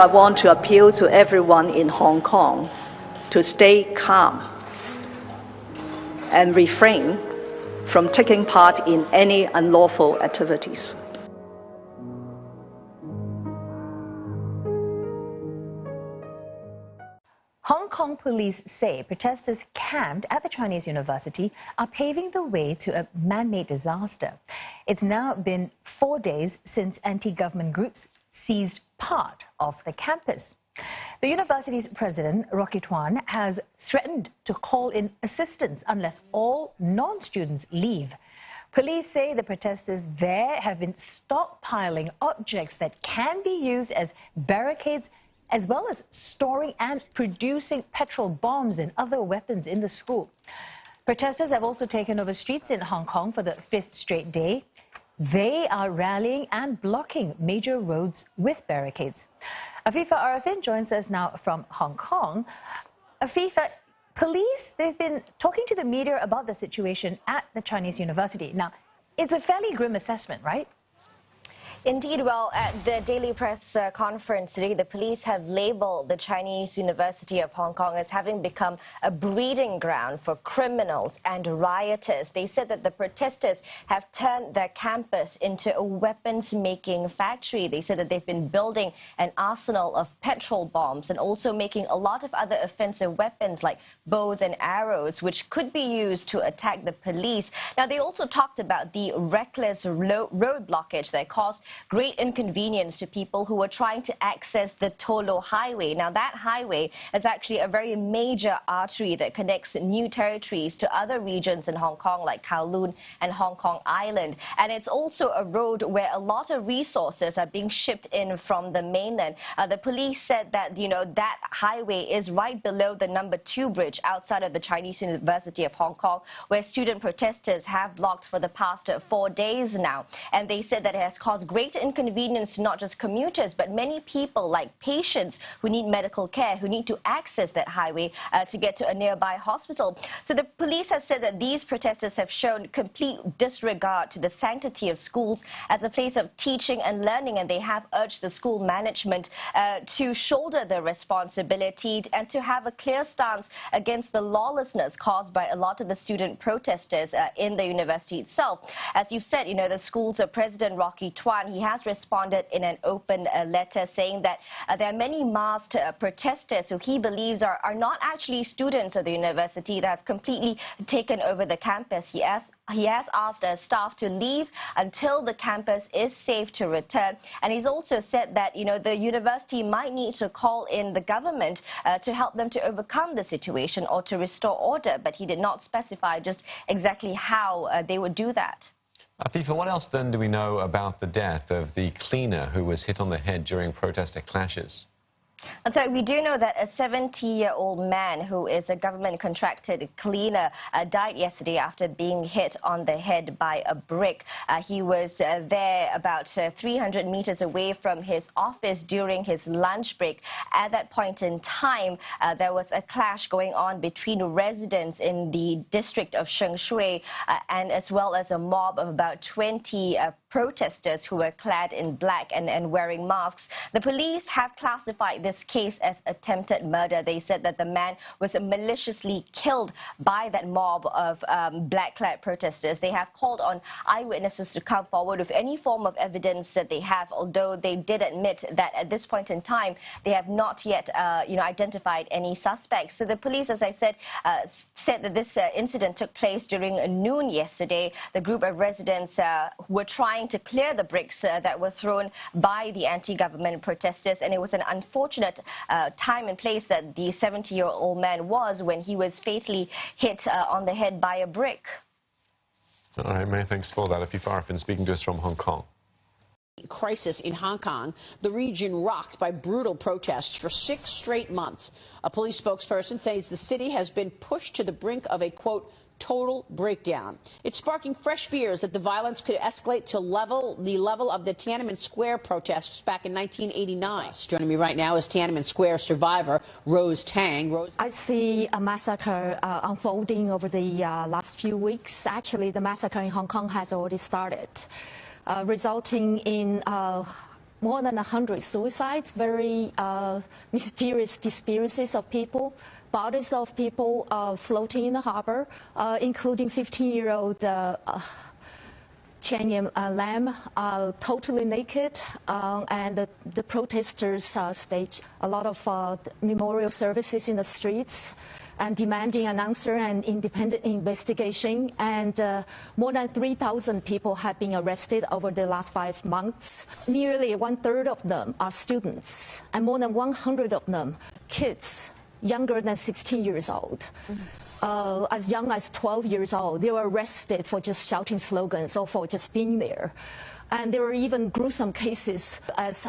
I want to appeal to everyone in Hong Kong to stay calm and refrain from taking part in any unlawful activities. Hong Kong police say protesters camped at the Chinese university are paving the way to a man-made disaster. It's now been 4 days since anti-government groups seized part of the campus. The university's president, Rocky Tuan, has threatened to call in assistance unless all non-students leave. Police say the protesters there have been stockpiling objects that can be used as barricades, as well as storing and producing petrol bombs and other weapons in the school. Protesters have also taken over streets in Hong Kong for the 5th straight day. They are rallying and blocking major roads with barricades. Afifa Arifin joins us now from Hong Kong. Afifa, police, they've been talking to the media about the situation at the Chinese university. Now, it's a fairly grim assessment, right? Indeed, well, at the daily press conference today, the police have labeled the Chinese University of Hong Kong as having become a breeding ground for criminals and rioters. They said that the protesters have turned their campus into a weapons-making factory. They said that they've been building an arsenal of petrol bombs and also making a lot of other offensive weapons like bows and arrows, which could be used to attack the police. Now, they also talked about the reckless road blockage that caused great inconvenience to people who were trying to access the Tolo Highway. Now, that highway is actually a very major artery that connects new territories to other regions in Hong Kong like Kowloon and Hong Kong Island. And it's also a road where a lot of resources are being shipped in from the mainland. The police said that, that highway is right below the number 2 bridge outside of the Chinese University of Hong Kong, where student protesters have blocked for the past 4 days now. And they said that it has caused great inconvenience to not just commuters, but many people like patients who need medical care, who need to access that highway to get to a nearby hospital. So the police have said that these protesters have shown complete disregard to the sanctity of schools as a place of teaching and learning, and they have urged the school management to shoulder the responsibility and to have a clear stance against the lawlessness caused by a lot of the student protesters in the university itself. As you said, the school's president, Rocky Tuan, he has responded in an open letter saying that there are many masked protesters who he believes are not actually students of the university that have completely taken over the campus. He has asked staff to leave until the campus is safe to return. And he's also said that, the university might need to call in the government to help them to overcome the situation or to restore order. But he did not specify just exactly how they would do that. Afifa, what else then do we know about the death of the cleaner who was hit on the head during protester clashes? And so we do know that a 70-year-old man who is a government-contracted cleaner died yesterday after being hit on the head by a brick. He was there about 300 meters away from his office during his lunch break. At that point in time, there was a clash going on between residents in the district of Sheng Shui and as well as a mob of about 20 protesters who were clad in black and wearing masks. The police have classified this case as attempted murder. They said that the man was maliciously killed by that mob of black-clad protesters. They have called on eyewitnesses to come forward with any form of evidence that they have, although they did admit that at this point in time, they have not yet identified any suspects. So the police, as I said, said that this incident took place during noon yesterday. The group of residents were trying to clear the bricks that were thrown by the anti-government protesters, and it was an unfortunate time and place that the 70-year-old man was when he was fatally hit on the head by a brick. All right, many thanks for that. Afifa Arifin speaking to us from Hong Kong. Crisis in Hong Kong, the region rocked by brutal protests for 6 straight months. A police spokesperson says the city has been pushed to the brink of a, quote, total breakdown. It's sparking fresh fears that the violence could escalate to the level of the Tiananmen Square protests back in 1989. Joining me right now is Tiananmen Square survivor Rose Tang. Rose, I see a massacre unfolding over the last few weeks. Actually, the massacre in Hong Kong has already started, resulting in more than 100 suicides, very mysterious disappearances of people, bodies of people floating in the harbor, including 15-year-old Chen Lam, totally naked, and the protesters staged a lot of memorial services in the streets and demanding an answer and independent investigation. And more than 3,000 people have been arrested over the last 5 months. Nearly 1/3 of them are students, and more than 100 of them kids younger than 16 years old. As young as 12 years old, they were arrested for just shouting slogans or for just being there. And there were even gruesome cases as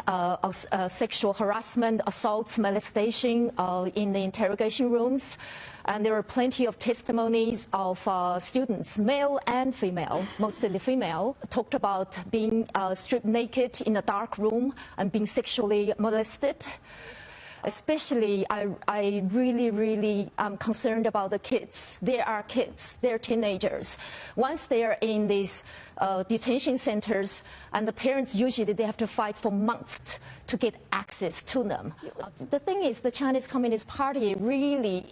sexual harassment, assaults, molestation in the interrogation rooms. And there were plenty of testimonies of students, male and female, mostly the female, talked about being stripped naked in a dark room and being sexually molested. Especially, I really am concerned about the kids. They are kids, they're teenagers. Once they are in these detention centers, and the parents usually they have to fight for months to get access to them. The thing is, the Chinese Communist Party really,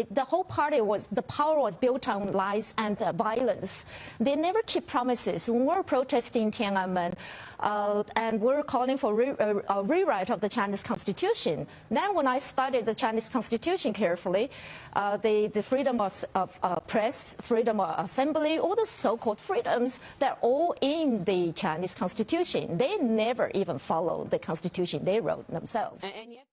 the whole party the power was built on lies and violence. They never keep promises. When we're protesting Tiananmen, and we're calling for a rewrite of the Chinese Constitution. Then when I studied the Chinese Constitution carefully, the freedom of press, freedom of assembly, all the so-called freedoms, they're all in the Chinese Constitution. They never even follow the Constitution they wrote themselves. And yet